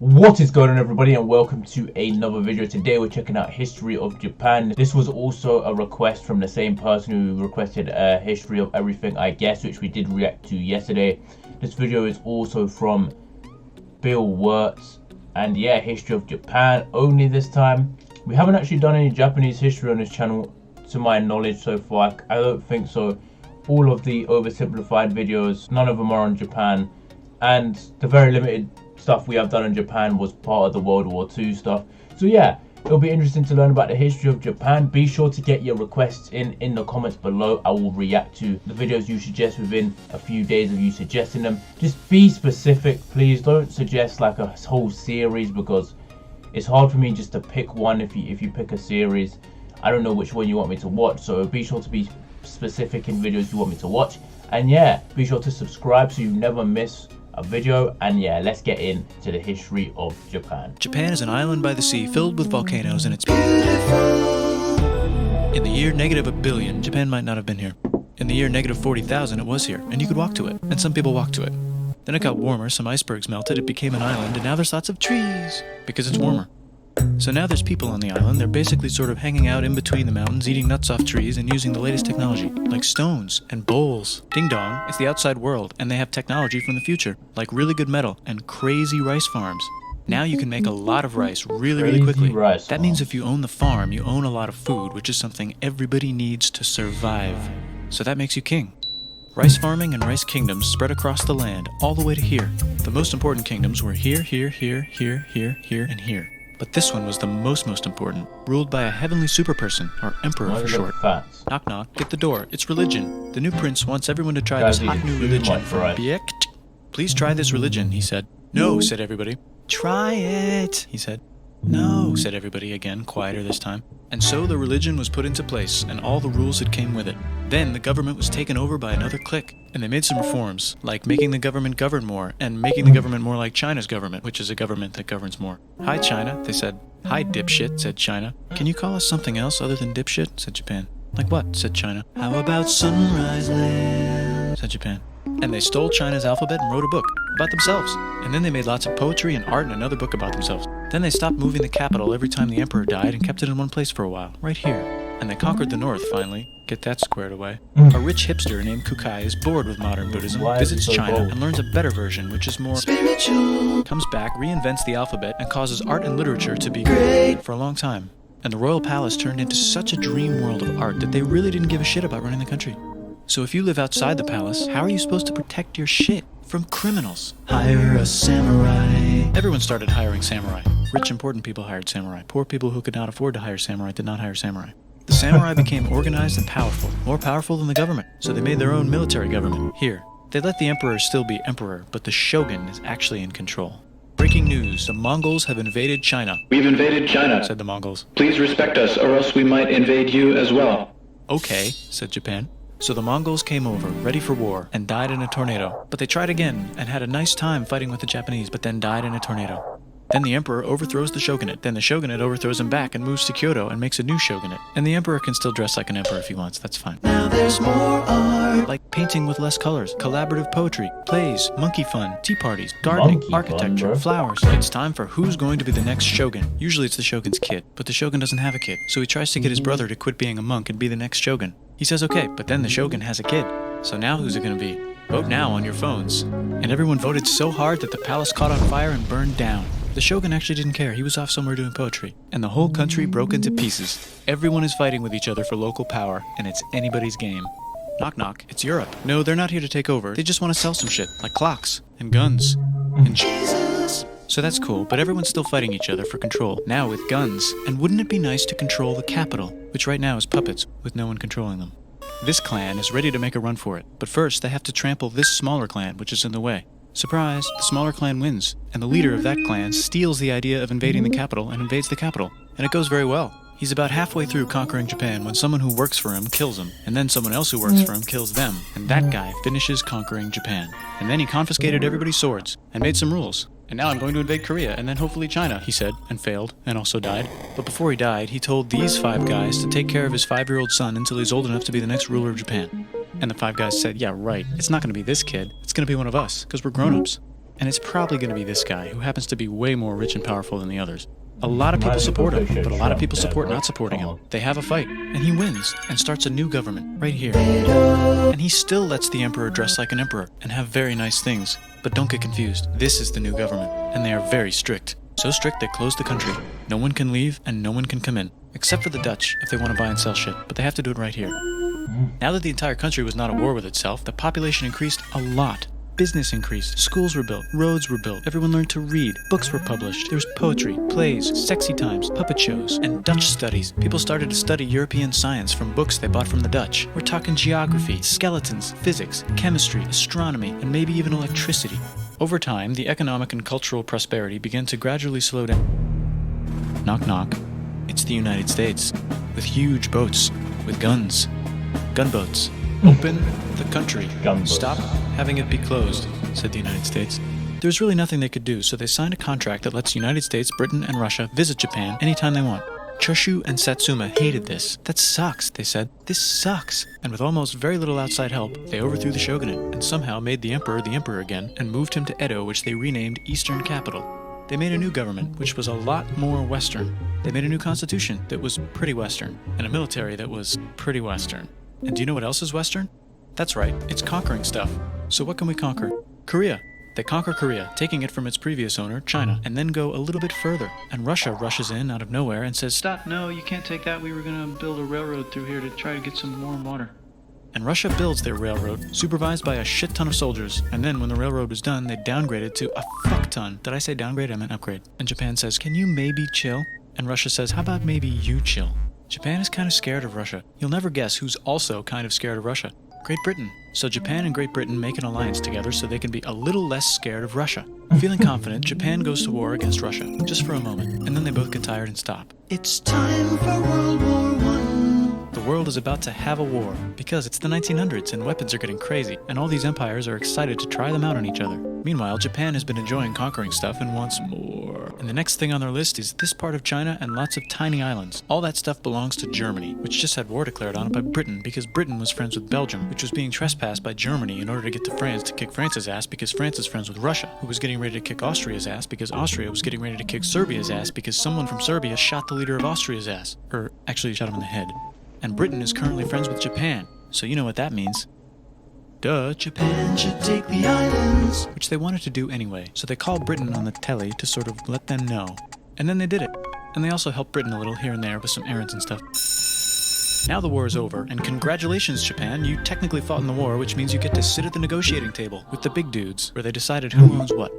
What is going on, everybody, and welcome to another video. Today we're checking out history of Japan. This was also a request from the same person who requested a history of everything, I guess, which we did react to yesterday. This video is also from Bill Wurtz, and yeah, history of Japan only this time. We haven't actually done any Japanese history on this channel to my knowledge so far. I don't think so. All of the oversimplified videos, none of them are on Japan, and the very limited stuff we have done in Japan was part of the World War II stuff. So yeah, it'll be interesting to learn about the history of Japan. Be sure to get your requests in the comments below. I will react to the videos you suggest within a few days of you suggesting them. Just be specific, please. Don't suggest like a whole series, because it's hard for me just to pick one. If you pick a series, I don't know which one you want me to watch. So be sure to be specific in videos you want me to watch. And yeah, be sure to subscribe so you never miss a video. And yeah, let's get into the history of Japan. Japan is an island by the sea filled with volcanoes, and it's beautiful. In the year -1 billion, Japan might not have been here. In the year -40,000, it was here, and you could walk to it, and some people walked to it. Then it got warmer, some icebergs melted, it became an island, and now there's lots of trees, because it's warmer. So now there's people on the island. They're basically sort of hanging out in between the mountains, eating nuts off trees and using the latest technology, like stones and bowls. Ding dong, it's the outside world, and they have technology from the future, like really good metal and crazy rice farms. Now you can make a lot of rice really quickly. That means if you own the farm, you own a lot of food, which is something everybody needs to survive. So that makes you king. Rice farming and rice kingdoms spread across the land, all the way to here. The most important kingdoms were here, and here. But this one was the most important, ruled by a heavenly superperson, or emperor for short. Knock knock, get the door, it's religion. The new prince wants everyone to try this hot new religion from Biekt. Please try this religion, he said. No, said everybody. Try it, he said. No, said everybody again, quieter this time. And so the religion was put into place, and all the rules that came with it. Then the government was taken over by another clique, and they made some reforms, like making the government govern more, and making the government more like China's government, which is a government that governs more. Hi, China, they said. Hi, dipshit, said China. Can you call us something else other than dipshit, said Japan. Like what, said China. How about Sunrise Land, said Japan. And they stole China's alphabet and wrote a book about themselves. And then they made lots of poetry and art and another book about themselves. Then they stopped moving the capital every time the emperor died and kept it in one place for a while, right here. And they conquered the north finally. Get that squared away. A rich hipster named Kukai is bored with modern Buddhism, visits China, and learns a better version, which is more spiritual. Comes back, reinvents the alphabet, and causes art and literature to be great for a long time. And the royal palace turned into such a dream world of art that they really didn't give a shit about running the country. So if you live outside the palace, how are you supposed to protect your shit from criminals? Hire a samurai. Everyone started hiring samurai. Rich, important people hired samurai. Poor people who could not afford to hire samurai did not hire samurai. The samurai became organized and powerful, more powerful than the government. So they made their own military government. Here, they let the emperor still be emperor, but the shogun is actually in control. Breaking news, the Mongols have invaded China. We've invaded China, said the Mongols. Please respect us, or else we might invade you as well. Okay, said Japan. So the Mongols came over, ready for war, and died in a tornado. But they tried again, and had a nice time fighting with the Japanese, but then died in a tornado. Then the emperor overthrows the shogunate. Then the shogunate overthrows him back and moves to Kyoto and makes a new shogunate. And the emperor can still dress like an emperor if he wants, that's fine. Now there's more art. Like painting with less colors, collaborative poetry, plays, monkey fun, tea parties, gardening, architecture, flowers. It's time for who's going to be the next shogun. Usually it's the shogun's kid, but the shogun doesn't have a kid. So he tries to get his brother to quit being a monk and be the next shogun. He says okay, but then the shogun has a kid. So now who's it gonna be? Vote now on your phones. And everyone voted so hard that the palace caught on fire and burned down. The shogun actually didn't care, he was off somewhere doing poetry. And the whole country broke into pieces. Everyone is fighting with each other for local power, and it's anybody's game. Knock knock, it's Europe. No, they're not here to take over, they just want to sell some shit, like clocks, and guns, and Jesus. So that's cool, but everyone's still fighting each other for control, now with guns. And wouldn't it be nice to control the capital, which right now is puppets, with no one controlling them. This clan is ready to make a run for it, but first they have to trample this smaller clan, which is in the way. Surprise, the smaller clan wins, and the leader of that clan steals the idea of invading the capital and invades the capital. And it goes very well. He's about halfway through conquering Japan when someone who works for him kills him, and then someone else who works for him kills them, and that guy finishes conquering Japan. And then he confiscated everybody's swords, and made some rules. And now I'm going to invade Korea, and then hopefully China, he said, and failed, and also died. But before he died, he told these 5 guys to take care of his 5-year-old son until he's old enough to be the next ruler of Japan. And the 5 guys said, yeah, right, it's not going to be this kid, it's going to be one of us, because we're grown-ups. And it's probably going to be this guy, who happens to be way more rich and powerful than the others. A lot of people support him, but a lot of people support not supporting him. They have a fight, and he wins, and starts a new government, right here. And he still lets the emperor dress like an emperor, and have very nice things. But don't get confused, this is the new government, and they are very strict. So strict they closed the country. No one can leave, and no one can come in. Except for the Dutch, if they want to buy and sell shit, but they have to do it right here. Now that the entire country was not at war with itself, the population increased a lot. Business increased, schools were built, roads were built, everyone learned to read, books were published, there was poetry, plays, sexy times, puppet shows, and Dutch studies. People started to study European science from books they bought from the Dutch. We're talking geography, skeletons, physics, chemistry, astronomy, and maybe even electricity. Over time, the economic and cultural prosperity began to gradually slow down. Knock knock. It's the United States, with huge boats, with guns. Gunboats. Open the country. Gunboats. Stop having it be closed, said the United States. There's really nothing they could do, so they signed a contract that lets the United States, Britain, and Russia visit Japan anytime they want. Choshu and Satsuma hated this. That sucks, they said. This sucks. And with almost very little outside help, they overthrew the shogunate and somehow made the emperor again and moved him to Edo, which they renamed Eastern Capital. They made a new government, which was a lot more Western. They made a new constitution that was pretty Western, and a military that was pretty Western. And do you know what else is Western? That's right, it's conquering stuff. So what can we conquer? Korea. They conquer Korea, taking it from its previous owner, China, and then go a little bit further. And Russia rushes in out of nowhere and says, "Stop, no, you can't take that. We were going to build a railroad through here to try to get some warm water." And Russia builds their railroad, supervised by a shit ton of soldiers. And then when the railroad was done, they downgraded to a fuck ton. Did I say downgrade? I meant upgrade. And Japan says, "Can you maybe chill?" And Russia says, "How about maybe you chill?" Japan is kind of scared of Russia. You'll never guess who's also kind of scared of Russia. Great Britain. So Japan and Great Britain make an alliance together so they can be a little less scared of Russia. Feeling confident, Japan goes to war against Russia, just for a moment, and then they both get tired and stop. It's time for World War I. The world is about to have a war, because it's the 1900s and weapons are getting crazy, and all these empires are excited to try them out on each other. Meanwhile, Japan has been enjoying conquering stuff and wants more. And the next thing on their list is this part of China and lots of tiny islands. All that stuff belongs to Germany, which just had war declared on it by Britain because Britain was friends with Belgium, which was being trespassed by Germany in order to get to France to kick France's ass because France is friends with Russia, who was getting ready to kick Austria's ass because Austria was getting ready to kick Serbia's ass because someone from Serbia shot the leader of Austria's ass. Or actually shot him in the head. And Britain is currently friends with Japan, so you know what that means. Duh, Japan should take the islands. Which they wanted to do anyway, so they called Britain on the telly to sort of let them know. And then they did it. And they also helped Britain a little here and there with some errands and stuff. Now the war is over, and congratulations, Japan, you technically fought in the war, which means you get to sit at the negotiating table with the big dudes, where they decided who owns what.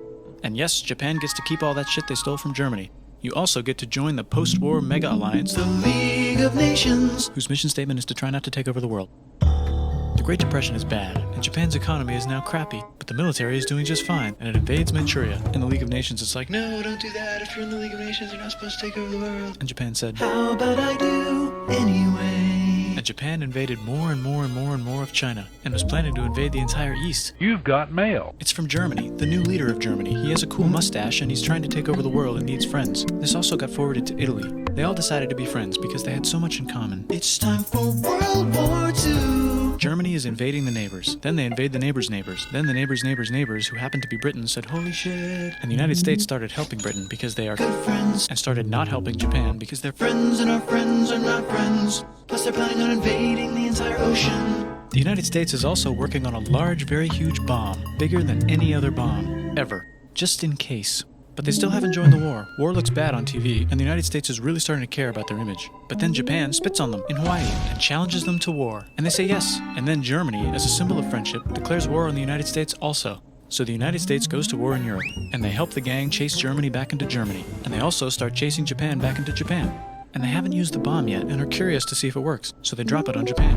And yes, Japan gets to keep all that shit they stole from Germany. You also get to join the post-war mega alliance, the League of Nations, whose mission statement is to try not to take over the world. The Great Depression is bad, and Japan's economy is now crappy, but the military is doing just fine, and it invades Manchuria. In the League of Nations, it's like, no, don't do that. If you're in the League of Nations, you're not supposed to take over the world. And Japan said, how about I do anyway? And Japan invaded more and more and more and more of China, and was planning to invade the entire East. You've got mail. It's from Germany, the new leader of Germany. He has a cool mustache, and he's trying to take over the world and needs friends. This also got forwarded to Italy. They all decided to be friends because they had so much in common. It's time for World War II. Germany is invading the neighbors. Then they invade the neighbors' neighbors. Then the neighbors' neighbors' neighbors, who happened to be Britain, said, holy shit. And the United States started helping Britain because they are good friends, and started not helping Japan because they're friends and our friends are not friends. Plus they're planning on invading the entire ocean. The United States is also working on a large, very huge bomb, bigger than any other bomb, ever, just in case. But they still haven't joined the war. War looks bad on TV, and the United States is really starting to care about their image. But then Japan spits on them in Hawaii and challenges them to war. And they say yes. And then Germany, as a symbol of friendship, declares war on the United States also. So the United States goes to war in Europe, and they help the gang chase Germany back into Germany. And they also start chasing Japan back into Japan. And they haven't used the bomb yet and are curious to see if it works, so they drop it on Japan.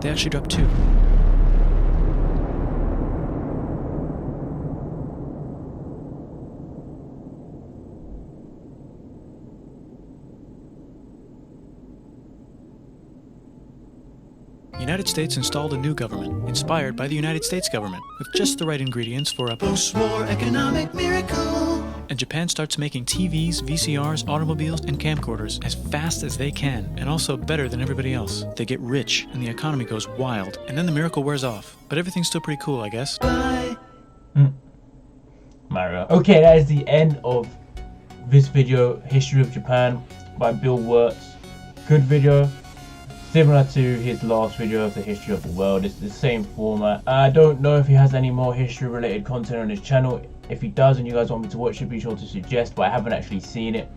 They actually drop 2. The United States installed a new government, inspired by the United States government, with just the right ingredients for a post-war economic miracle. And Japan starts making TVs, VCRs, automobiles, and camcorders as fast as they can, and also better than everybody else. They get rich, and the economy goes wild, and then the miracle wears off. But everything's still pretty cool, I guess. Bye. Mario. Okay, that is the end of this video, History of Japan by Bill Wurtz. Good video, similar to his last video of the history of the world. It's the same format. I don't know if he has any more history related content on his channel. If he does and you guys want me to watch it, be sure to suggest, but I haven't actually seen it.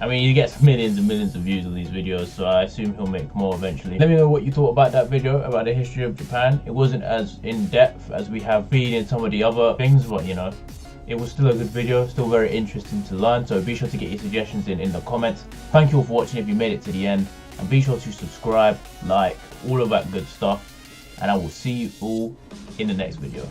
I mean, he gets millions and millions of views on these videos, so I assume he'll make more eventually. Let me know what you thought about that video, about the history of Japan. It wasn't as in-depth as we have been in some of the other things, but you know, it was still a good video, still very interesting to learn, so be sure to get your suggestions in the comments. Thank you all for watching if you made it to the end, and be sure to subscribe, like, all of that good stuff, and I will see you all in the next video.